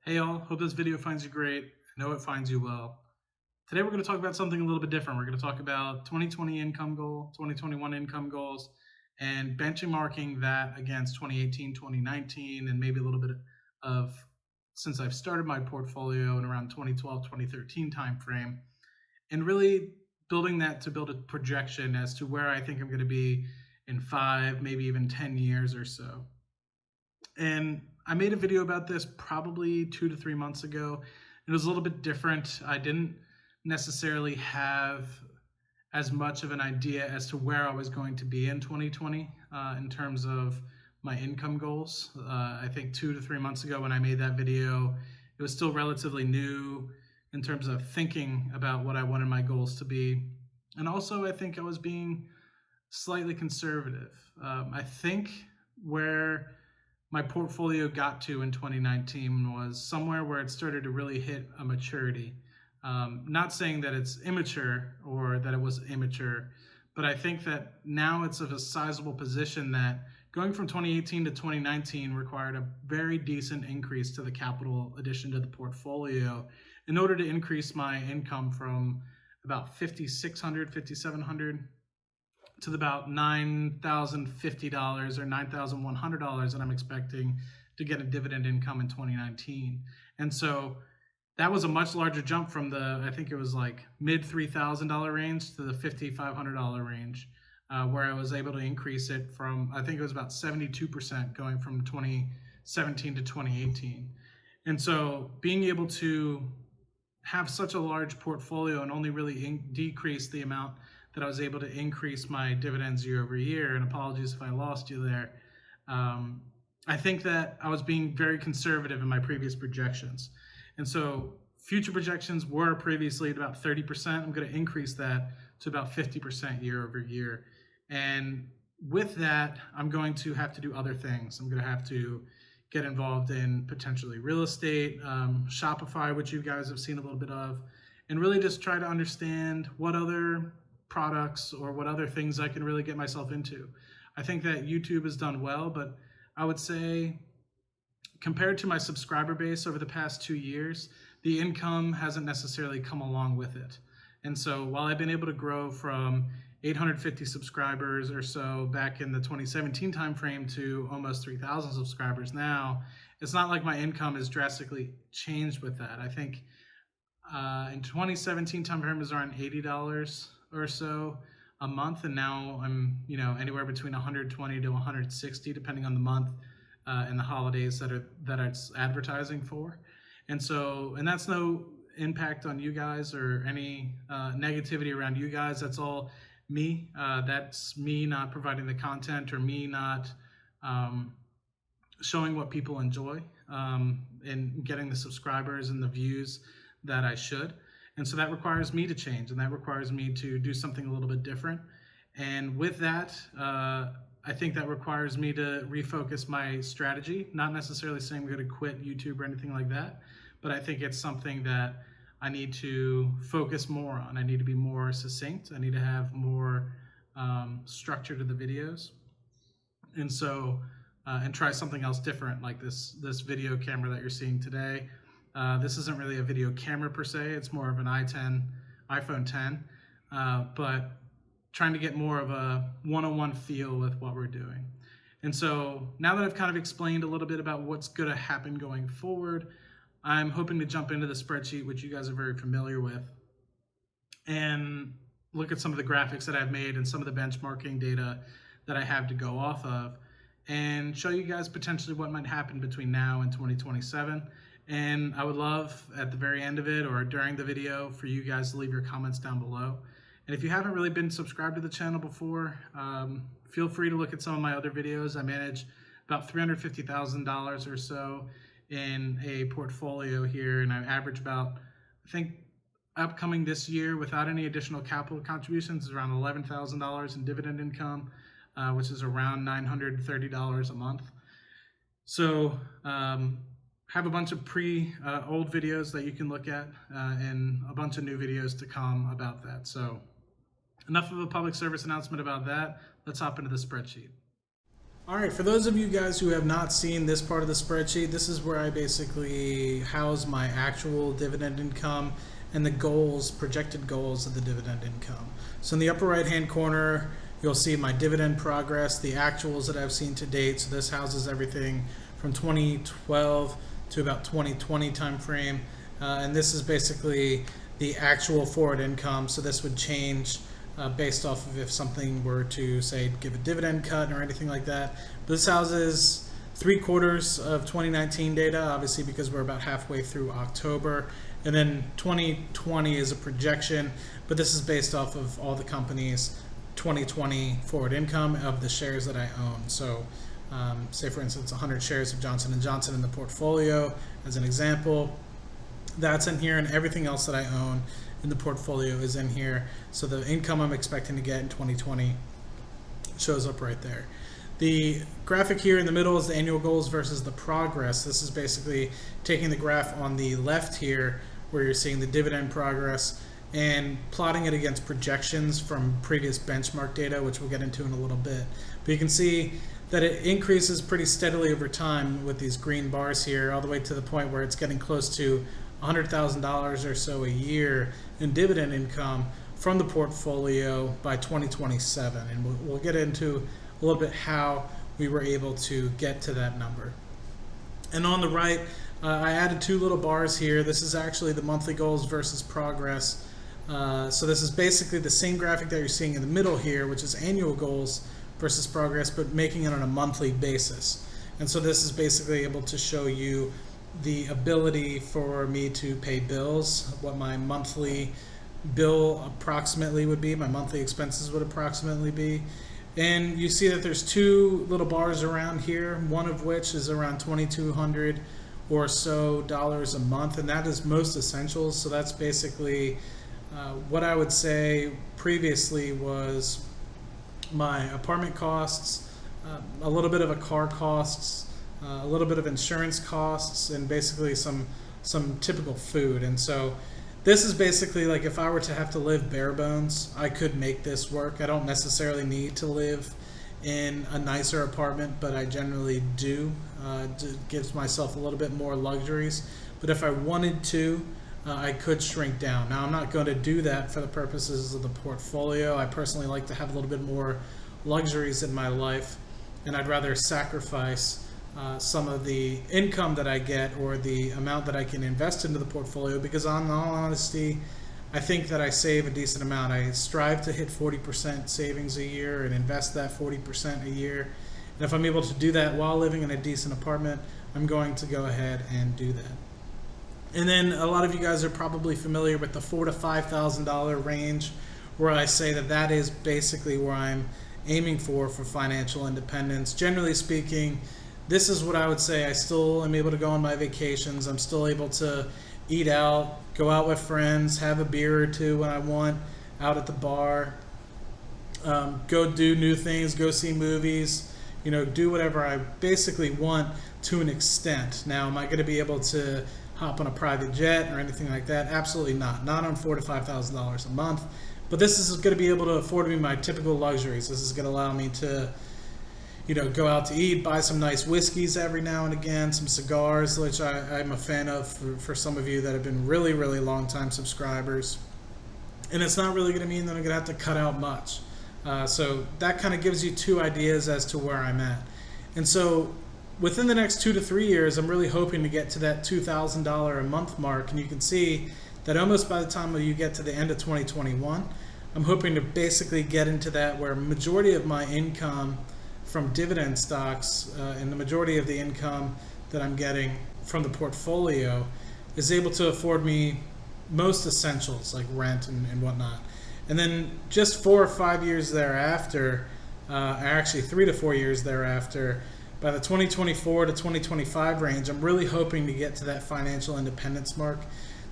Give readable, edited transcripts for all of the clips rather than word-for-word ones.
Hey all, hope this video finds you great. I know it finds you well. Today we're going to talk about something a little bit different. We're going to talk about 2020 income goal, 2021 income goals, and benchmarking that against 2018, 2019, and maybe a little bit of since I've started my portfolio in around 2012, 2013 timeframe, and really building that to build a projection as to where I think I'm going to be in 5, maybe even 10 years or so. And I made a video about this probably 2 to 3 months ago. It was a little bit different. I didn't necessarily have as much of an idea as to where I was going to be in 2020 in terms of my income goals. I think 2 to 3 months ago when I made that video, it was still relatively new in terms of thinking about what I wanted my goals to be. And also I think I was being slightly conservative. I think where my portfolio got to in 2019 was somewhere where it started to really hit a maturity. Not saying that it's immature or that it was immature, but I think that now it's of a sizable position that going from 2018 to 2019 required a very decent increase to the capital addition to the portfolio in order to increase my income from about $5,600, $5,700 to about $9,050 or $9,100 that I'm expecting to get a dividend income in 2019. And so that was a much larger jump from the, I think it was like mid $3,000 range to the $5,500 range, where I was able to increase it from, I think it was about 72% going from 2017 to 2018. And so being able to have such a large portfolio and only really decrease the amount that I was able to increase my dividends year over year, and apologies if I lost you there. I think that I was being very conservative in my previous projections. And so future projections were previously at about 30%. I'm going to increase that to about 50% year over year. And with that, I'm going to have to do other things. I'm going to have to get involved in potentially real estate, Shopify, which you guys have seen a little bit of, and really just try to understand what other products or what other things I can really get myself into. I think that YouTube has done well, but I would say compared to my subscriber base over the past 2 years, the income hasn't necessarily come along with it. And so while I've been able to grow from 850 subscribers or so back in the 2017 timeframe to almost 3,000 subscribers now, it's not like my income has drastically changed with that. I think in 2017 timeframe it was around $80 or so a month, and now I'm anywhere between 120 to 160 depending on the month and the holidays that it's advertising for. And that's no impact on you guys or any negativity around you guys. That's all me. That's me not providing the content or me not showing what people enjoy and getting the subscribers and the views that I should. And so that requires me to change, and that requires me to do something a little bit different. And with that, I think that requires me to refocus my strategy, not necessarily saying I'm going to quit YouTube or anything like that, but I think it's something that I need to focus more on. I need to be more succinct. I need to have more structure to the videos. And so, and try something else different, like this video camera that you're seeing today. This isn't really a video camera per se, it's more of an iPhone 10, but trying to get more of a one-on-one feel with what we're doing. And so now that I've kind of explained a little bit about what's going to happen going forward, I'm hoping to jump into the spreadsheet, which you guys are very familiar with, and look at some of the graphics that I've made and some of the benchmarking data that I have to go off of, and show you guys potentially what might happen between now and 2027. And I would love at the very end of it or during the video for you guys to leave your comments down below. And if you haven't really been subscribed to the channel before, feel free to look at some of my other videos. I manage about $350,000 or so in a portfolio here, and I average about, I think upcoming this year without any additional capital contributions is around $11,000 in dividend income, which is around $930 a month. So have a bunch of old videos that you can look at and a bunch of new videos to come about that. So enough of a public service announcement about that. Let's hop into the spreadsheet. All right, for those of you guys who have not seen this part of the spreadsheet, this is where I basically house my actual dividend income and the goals, projected goals of the dividend income. So in the upper right hand corner, you'll see my dividend progress, the actuals that I've seen to date. So this houses everything from 2012 to about 2020 timeframe. And this is basically the actual forward income. So this would change based off of if something were to, say, give a dividend cut or anything like that. But this houses 3/4 of 2019 data, obviously because we're about halfway through October. And then 2020 is a projection, but this is based off of all the companies' 2020 forward income of the shares that I own. So say for instance 100 shares of Johnson & Johnson in the portfolio as an example. That's in here, and everything else that I own in the portfolio is in here. So the income I'm expecting to get in 2020 shows up right there. The graphic here in the middle is the annual goals versus the progress. This is basically taking the graph on the left here where you're seeing the dividend progress and plotting it against projections from previous benchmark data, which we'll get into in a little bit. But you can see that it increases pretty steadily over time with these green bars here, all the way to the point where it's getting close to $100,000 or so a year in dividend income from the portfolio by 2027. And we'll get into a little bit how we were able to get to that number. And on the right, I added 2 little bars here. This is actually the monthly goals versus progress. So this is basically the same graphic that you're seeing in the middle here, which is annual goals versus progress, but making it on a monthly basis. And so this is basically able to show you the ability for me to pay bills, what my monthly bill approximately would be, my monthly expenses would approximately be. And you see that there's 2 little bars around here, one of which is around $2,200 or so a month, and that is most essentials. So that's basically what I would say previously was my apartment costs, a little bit of a car costs, a little bit of insurance costs, and basically some typical food. And so this is basically like if I were to have to live bare bones, I could make this work. I don't necessarily need to live in a nicer apartment, but I generally do. It gives myself a little bit more luxuries. But if I wanted to, I could shrink down. Now, I'm not going to do that for the purposes of the portfolio. I personally like to have a little bit more luxuries in my life, and I'd rather sacrifice some of the income that I get or the amount that I can invest into the portfolio, because in all honesty, I think that I save a decent amount. I strive to hit 40% savings a year and invest that 40% a year. And if I'm able to do that while living in a decent apartment, I'm going to go ahead and do that. And then a lot of you guys are probably familiar with the $4,000 to $5,000 range, where I say that that is basically where I'm aiming for financial independence. Generally speaking, this is what I would say. I still am able to go on my vacations. I'm still able to eat out, go out with friends, have a beer or two when I want out at the bar, go do new things, go see movies, do whatever I basically want to an extent. Now, am I going to be able to hop on a private jet or anything like that? Absolutely not. Not on $4,000 to $5,000 a month. But this is going to be able to afford me my typical luxuries. This is going to allow me to go out to eat, buy some nice whiskeys every now and again, some cigars, which I'm a fan of for some of you that have been really, really long time subscribers. And it's not really going to mean that I'm going to have to cut out much. So that kind of gives you 2 ideas as to where I'm at. And so within the next 2 to 3 years, I'm really hoping to get to that $2,000 a month mark. And you can see that almost by the time you get to the end of 2021, I'm hoping to basically get into that where majority of my income from dividend stocks and the majority of the income that I'm getting from the portfolio is able to afford me most essentials like rent and whatnot. And then just 4 or 5 years thereafter, actually 3 to 4 years thereafter, by the 2024 to 2025 range, I'm really hoping to get to that financial independence mark.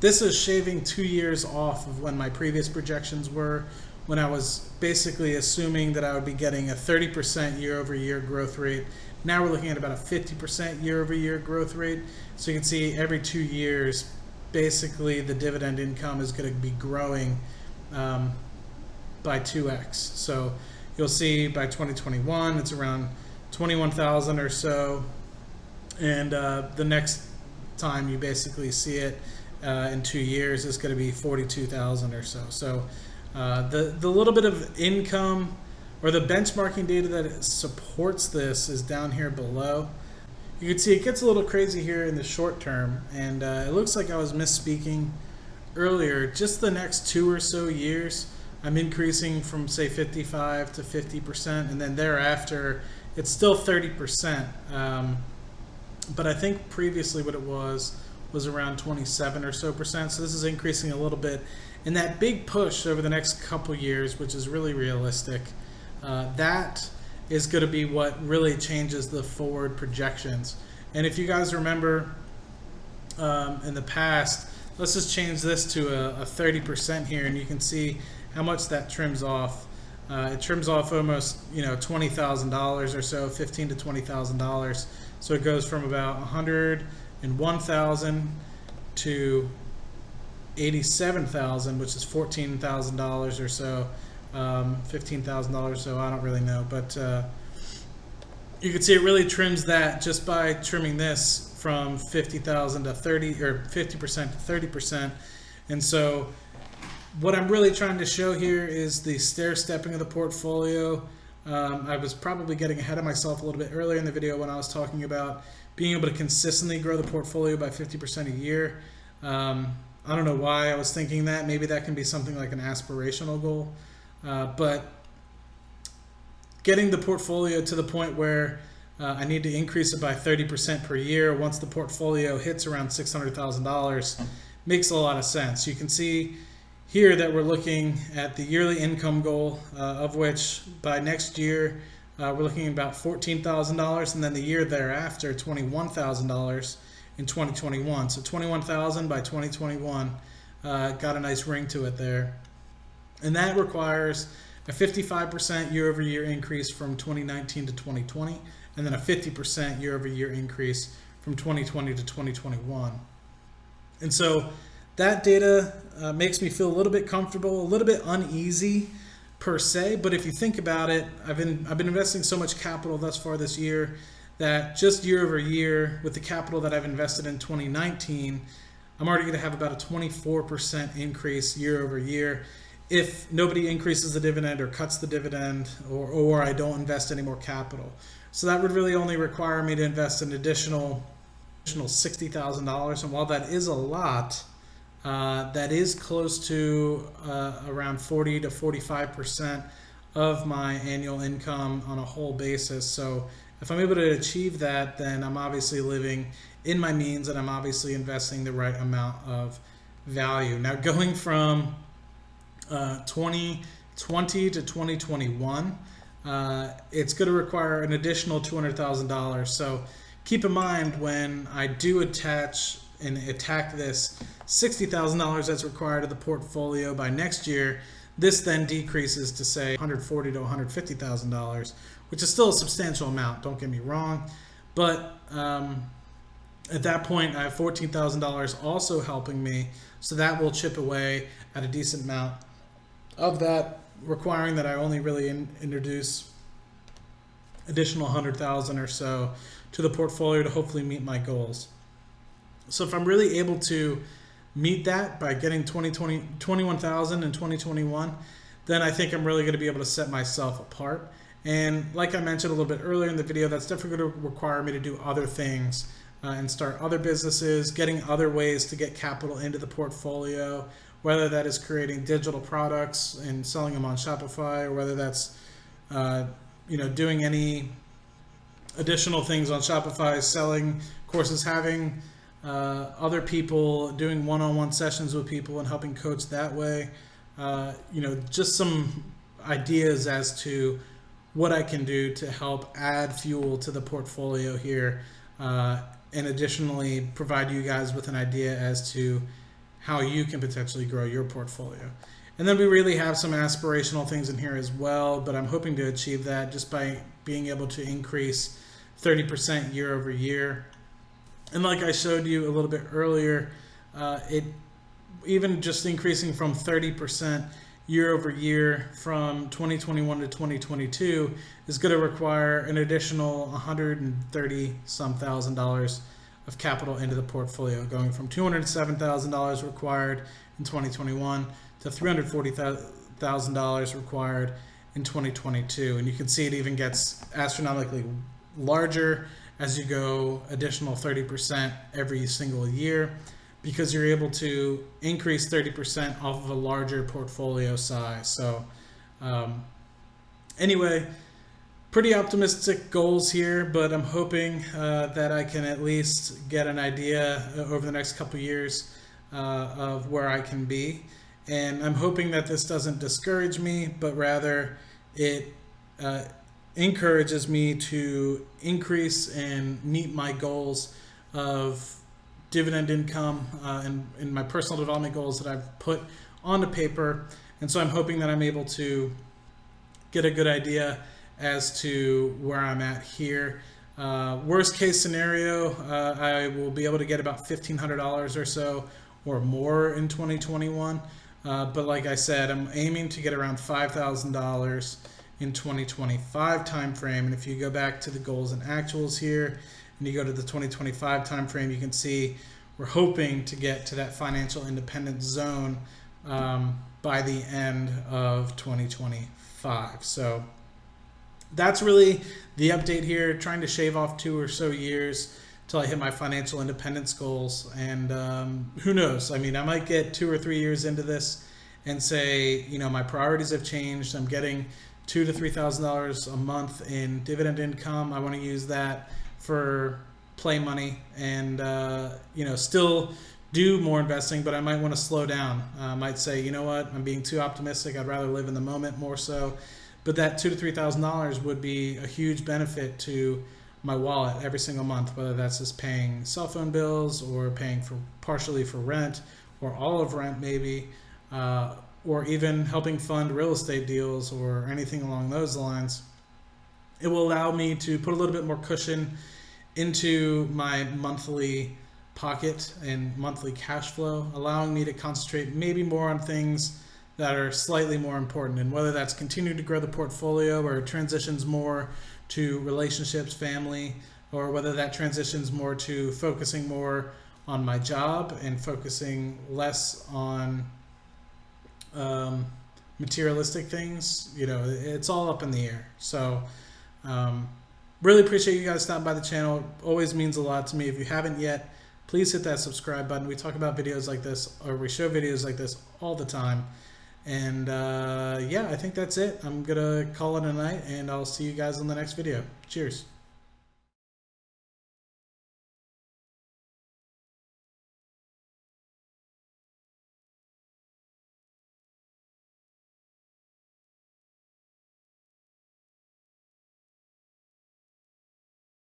This is shaving 2 years off of when my previous projections were, when I was basically assuming that I would be getting a 30% year-over-year growth rate. Now we're looking at about a 50% year-over-year growth rate. So you can see every 2 years, basically the dividend income is going to be growing by 2x. So you'll see by 2021, it's around 21,000 or so, and the next time you basically see it in 2 years is going to be 42,000 or so. So the little bit of income or the benchmarking data that supports this is down here below. You can see it gets a little crazy here in the short term, and it looks like I was misspeaking earlier. Just the next 2 or so years, I'm increasing from say 55 to 50%, and then thereafter it's still 30%. But I think previously what it was around 27 or so percent. So this is increasing a little bit. And that big push over the next couple years, which is really realistic, that is going to be what really changes the forward projections. And if you guys remember in the past, let's just change this to a 30% here, and you can see how much that trims off. It trims off almost $20,000 or so, $15,000 to $20,000. So it goes from about 101,000 to 87,000, which is $14,000 or so, $15,000 or so. I don't really know, but you can see it really trims that just by trimming this from 50,000 to 30 or 50% to 30%. And so what I'm really trying to show here is the stair-stepping of the portfolio. I was probably getting ahead of myself a little bit earlier in the video when I was talking about being able to consistently grow the portfolio by 50% a year. I don't know why I was thinking that. Maybe that can be something like an aspirational goal. But getting the portfolio to the point where I need to increase it by 30% per year once the portfolio hits around $600,000 makes a lot of sense. You can see here that we're looking at the yearly income goal, of which by next year we're looking at about $14,000, and then the year thereafter $21,000 in 2021. So 21,000 by 2021 got a nice ring to it there, and that requires a 55% year-over-year increase from 2019 to 2020, and then a 50% year-over-year increase from 2020 to 2021. And so that data makes me feel a little bit comfortable, a little bit uneasy per se, but if you think about it, I've been investing so much capital thus far this year that just year over year with the capital that I've invested in 2019, I'm already going to have about a 24% increase year over year if nobody increases the dividend or cuts the dividend, or I don't invest any more capital. So that would really only require me to invest an additional $60,000, and while that is a lot, that is close to around 40 to 45% of my annual income on a whole basis. So if I'm able to achieve that, then I'm obviously living in my means, and I'm obviously investing the right amount of value. Now, going from 2020 to 2021, it's going to require an additional $200,000. So keep in mind, when I do attack this $60,000 that's required to the portfolio by next year, this then decreases to say $140,000 to $150,000, which is still a substantial amount, don't get me wrong, but at that point I have $14,000 also helping me, so that will chip away at a decent amount of that, requiring that I only really introduce additional $100,000 or so to the portfolio to hopefully meet my goals. So if I'm really able to meet that by getting 21,000 in 2021, then I think I'm really going to be able to set myself apart. And like I mentioned a little bit earlier in the video, that's definitely going to require me to do other things and start other businesses, getting other ways to get capital into the portfolio, whether that is creating digital products and selling them on Shopify, or whether that's doing any additional things on Shopify, selling courses, having other people, doing one-on-one sessions with people and helping coach that way. Just some ideas as to what I can do to help add fuel to the portfolio here, and additionally provide you guys with an idea as to how you can potentially grow your portfolio. And then we really have some aspirational things in here as well, but I'm hoping to achieve that just by being able to increase 30% year over year. And like I showed you a little bit earlier, even just increasing from 30% year over year from 2021 to 2022 is going to require an additional 130 some thousand dollars of capital into the portfolio, going from $207,000 required in 2021 to $340,000 required in 2022. And you can see it even gets astronomically larger as you go additional 30% every single year, because you're able to increase 30% off of a larger portfolio size. So anyway, pretty optimistic goals here, but I'm hoping that I can at least get an idea over the next couple years of where I can be. And I'm hoping that this doesn't discourage me, but rather it encourages me to increase and meet my goals of dividend income and my personal development goals that I've put onto paper. And so I'm hoping that I'm able to get a good idea as to where I'm at here. Worst case scenario, I will be able to get about $1,500 or so or more in 2021. But like I said, I'm aiming to get around $5,000 in 2025 timeframe. And if you go back to the goals and actuals here, and you go to the 2025 timeframe, you can see we're hoping to get to that financial independence zone by the end of 2025. So that's really the update here, trying to shave off 2 or so years till I hit my financial independence goals. And who knows? I mean, I might get 2 or 3 years into this and say, you know, my priorities have changed. I'm getting $2,000 to $3,000 a month in dividend income. I want to use that for play money and you know, still do more investing, but I might want to slow down. I might say, you know what, I'm being too optimistic. I'd rather live in the moment more so. But that $2,000 to $3,000 would be a huge benefit to my wallet every single month, whether that's just paying cell phone bills or paying for partially for rent or all of rent maybe, or even helping fund real estate deals or anything along those lines. It will allow me to put a little bit more cushion into my monthly pocket and monthly cash flow, allowing me to concentrate maybe more on things that are slightly more important, and whether that's continuing to grow the portfolio or transitions more to relationships, family, or whether that transitions more to focusing more on my job and focusing less on materialistic things. You know, it's all up in the air. So really appreciate you guys stopping by the channel. It always means a lot to me. If you haven't yet, please hit that subscribe button. We talk about videos like this, or we show videos like this all the time. And yeah, I think that's it. I'm gonna call it a night, and I'll see you guys on the next video. Cheers.